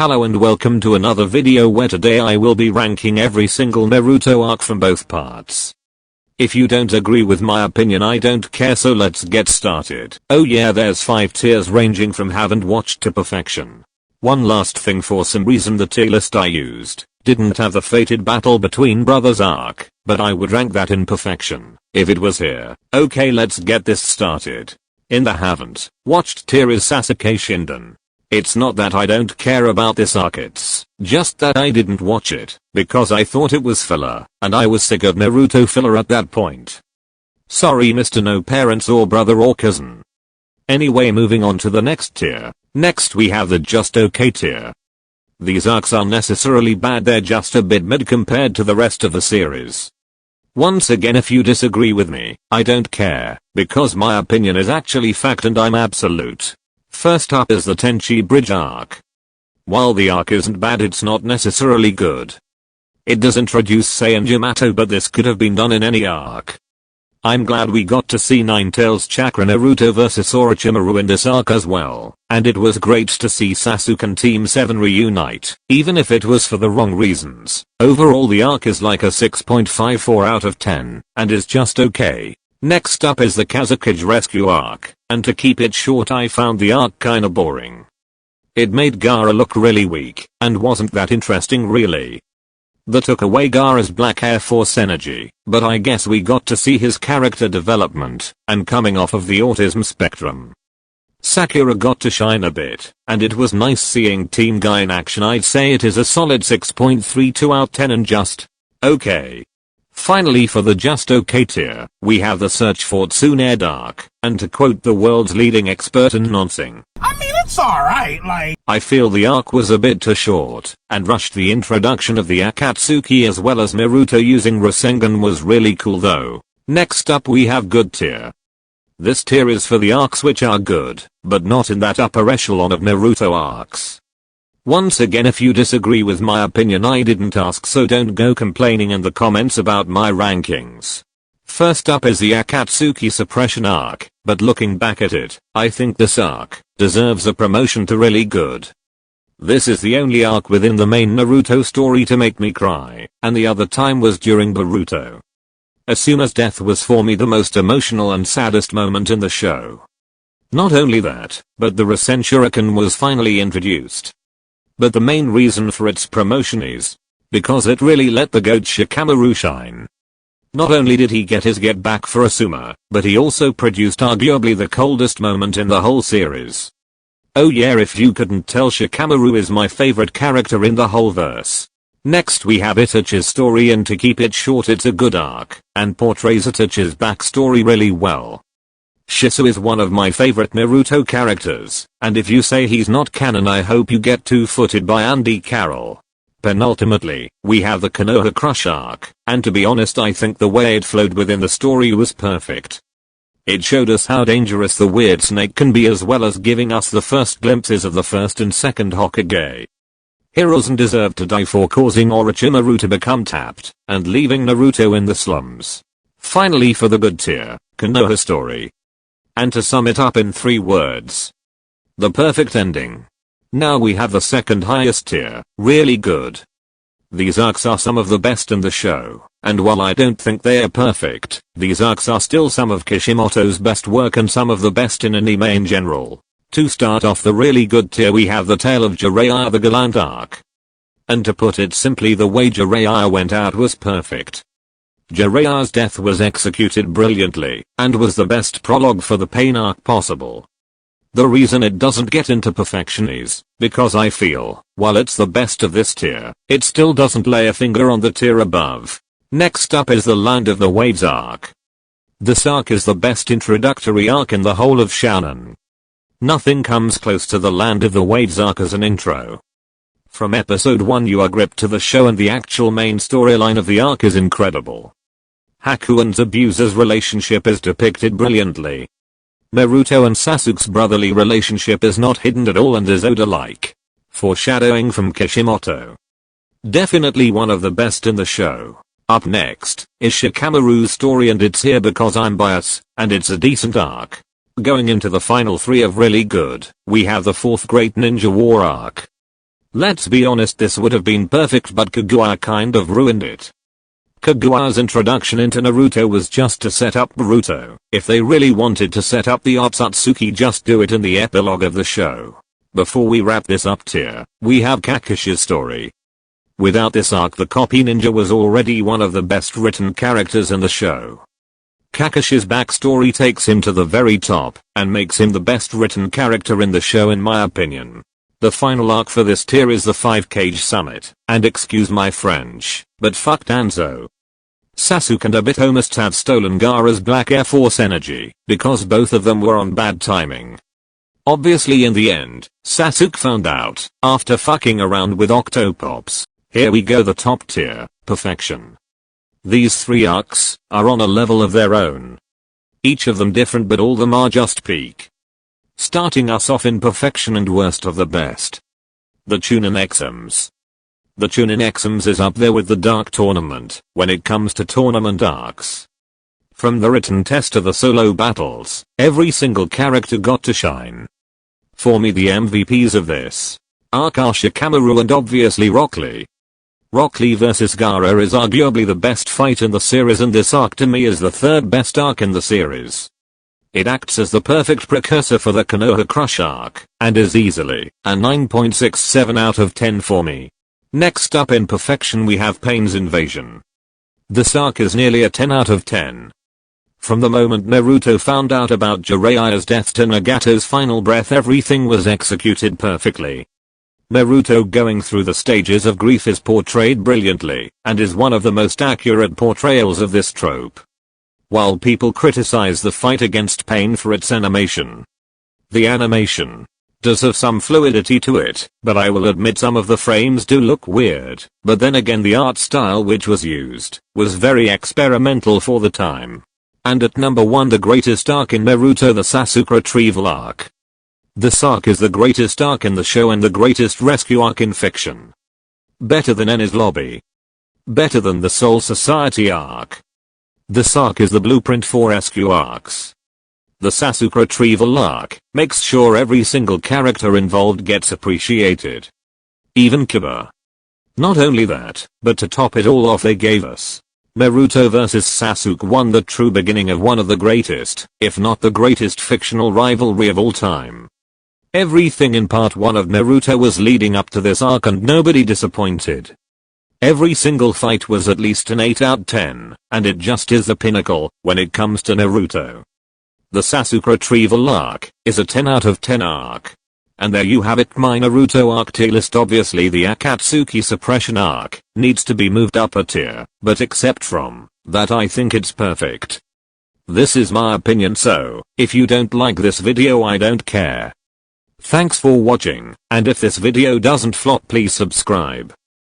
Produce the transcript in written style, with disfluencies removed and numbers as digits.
Hello and welcome to another video where today I will be ranking every single Naruto arc from both parts. If you don't agree with my opinion, I don't care, so let's get started. Oh yeah, there's 5 tiers ranging from haven't watched to perfection. One last thing, for some reason the tier list I used didn't have the fated battle between brothers arc, but I would rank that in perfection if it was here. Okay, let's get this started. In the haven't watched tier is Sasuke Shinden. It's not that I don't care about this arc, it's just that I didn't watch it because I thought it was filler, and I was sick of Naruto filler at that point. Sorry Mr. No Parents or Brother or Cousin. Anyway, moving on to the next tier. Next we have the just okay tier. These arcs aren't necessarily bad, they're just a bit mid compared to the rest of the series. Once again, if you disagree with me, I don't care, because my opinion is actually fact and I'm absolute. First up is the Tenchi Bridge arc. While the arc isn't bad, it's not necessarily good. It does introduce Saiyan Yamato, but this could have been done in any arc. I'm glad we got to see Nine-Tails Chakra Naruto vs Orochimaru in this arc as well, and it was great to see Sasuke and Team 7 reunite, even if it was for the wrong reasons. Overall the arc is like a 6.54 out of 10, and is just okay. Next up is the Kazekage Rescue arc, and to keep it short, I found the arc kinda boring. It made Gaara look really weak, and wasn't that interesting really. They took away Gaara's Black Air Force energy, but I guess we got to see his character development, and coming off of the autism spectrum. Sakura got to shine a bit, and it was nice seeing Team Guy in action. I'd say it is a solid 6.32 out of 10 and just okay. Finally, for the just okay tier, we have the Search for Tsunade arc, and to quote the world's leading expert in nonsing, I mean, it's alright, like, I feel the arc was a bit too short, and rushed. The introduction of the Akatsuki as well as Naruto using Rasengan was really cool though. Next up we have good tier. This tier is for the arcs which are good, but not in that upper echelon of Naruto arcs. Once again, if you disagree with my opinion, I didn't ask, so don't go complaining in the comments about my rankings. First up is the Akatsuki suppression arc, but looking back at it, I think this arc deserves a promotion to really good. This is the only arc within the main Naruto story to make me cry, and the other time was during Boruto. Asuma's death was for me the most emotional and saddest moment in the show. Not only that, but the Rasen Shuriken was finally introduced. But the main reason for its promotion is because it really let the GOAT Shikamaru shine. Not only did he get his get back for Asuma, but he also produced arguably the coldest moment in the whole series. Oh yeah, if you couldn't tell, Shikamaru is my favorite character in the whole verse. Next we have Itachi's story, and to keep it short, it's a good arc, and portrays Itachi's backstory really well. Shiso is one of my favorite Naruto characters, and if you say he's not canon, I hope you get two-footed by Andy Carroll. Penultimately, we have the Konoha Crush arc, and to be honest, I think the way it flowed within the story was perfect. It showed us how dangerous the weird snake can be, as well as giving us the first glimpses of the first and second Hokage. Hiruzen deserved to die for causing Orochimaru to become tapped, and leaving Naruto in the slums. Finally, for the good tier, Konoha story. And to sum it up in 3 words: the perfect ending. Now we have the second highest tier, really good. These arcs are some of the best in the show, and while I don't think they are perfect, these arcs are still some of Kishimoto's best work and some of the best in anime in general. To start off the really good tier, we have the Tale of Jiraiya, the Gallant arc. And to put it simply, the way Jiraiya went out was perfect. Jiraiya's death was executed brilliantly, and was the best prologue for the Pain arc possible. The reason it doesn't get into perfection is because I feel, while it's the best of this tier, it still doesn't lay a finger on the tier above. Next up is the Land of the Waves arc. This arc is the best introductory arc in the whole of Shonen. Nothing comes close to the Land of the Waves arc as an intro. From episode 1 you are gripped to the show, and the actual main storyline of the arc is incredible. Haku and Zabuza's relationship is depicted brilliantly. Naruto and Sasuke's brotherly relationship is not hidden at all and is Oda-like. Foreshadowing from Kishimoto. Definitely one of the best in the show. Up next is Shikamaru's story, and it's here because I'm biased, and it's a decent arc. Going into the final 3 of really good, we have the 4th Great Ninja War arc. Let's be honest, this would have been perfect, but Kaguya kind of ruined it. Kaguya's introduction into Naruto was just to set up Boruto. If they really wanted to set up the Otsutsuki, just do it in the epilogue of the show. Before we wrap this up tier, we have Kakashi's story. Without this arc, the copy ninja was already one of the best written characters in the show. Kakashi's backstory takes him to the very top and makes him the best written character in the show in my opinion. The final arc for this tier is the 5-Cage Summit, and excuse my French, but fuck Danzo. Sasuke and Obito must have stolen Gaara's Black Air Force energy, because both of them were on bad timing. Obviously in the end, Sasuke found out, after fucking around with Octopops. Here we go, the top tier, perfection. These 3 arcs are on a level of their own. Each of them different, but all them are just peak. Starting us off in perfection and worst of the best. The Chunin Exams. The Chunin Exams is up there with the Dark Tournament when it comes to tournament arcs. From the written test to the solo battles, every single character got to shine. For me, the MVPs of this arc are Shikamaru and obviously Rock Lee. Rock Lee vs Gaara is arguably the best fight in the series, and this arc to me is the 3rd best arc in the series. It acts as the perfect precursor for the Konoha Crush arc, and is easily a 9.67 out of 10 for me. Next up in perfection we have Pain's Invasion. This arc is nearly a 10 out of 10. From the moment Naruto found out about Jiraiya's death to Nagato's final breath, everything was executed perfectly. Naruto going through the stages of grief is portrayed brilliantly, and is one of the most accurate portrayals of this trope. While people criticize the fight against Pain for its animation, the animation does have some fluidity to it, but I will admit some of the frames do look weird, but then again the art style which was used was very experimental for the time. And at number 1, the greatest arc in Naruto, the Sasuke retrieval arc. This arc is the greatest arc in the show and the greatest rescue arc in fiction. Better than Enies Lobby. Better than the Soul Society arc. This arc is the blueprint for rescue arcs. The Sasuke retrieval arc makes sure every single character involved gets appreciated. Even Kiba. Not only that, but to top it all off they gave us Naruto vs Sasuke 1, the true beginning of one of the greatest, if not the greatest fictional rivalry of all time. Everything in part 1 of Naruto was leading up to this arc and nobody disappointed. Every single fight was at least an 8 out of 10, and it just is the pinnacle when it comes to Naruto. The Sasuke retrieval arc is a 10 out of 10 arc. And there you have it, my Naruto arc tier list. Obviously the Akatsuki suppression arc needs to be moved up a tier, but except from that I think it's perfect. This is my opinion, so if you don't like this video I don't care. Thanks for watching, and if this video doesn't flop please subscribe.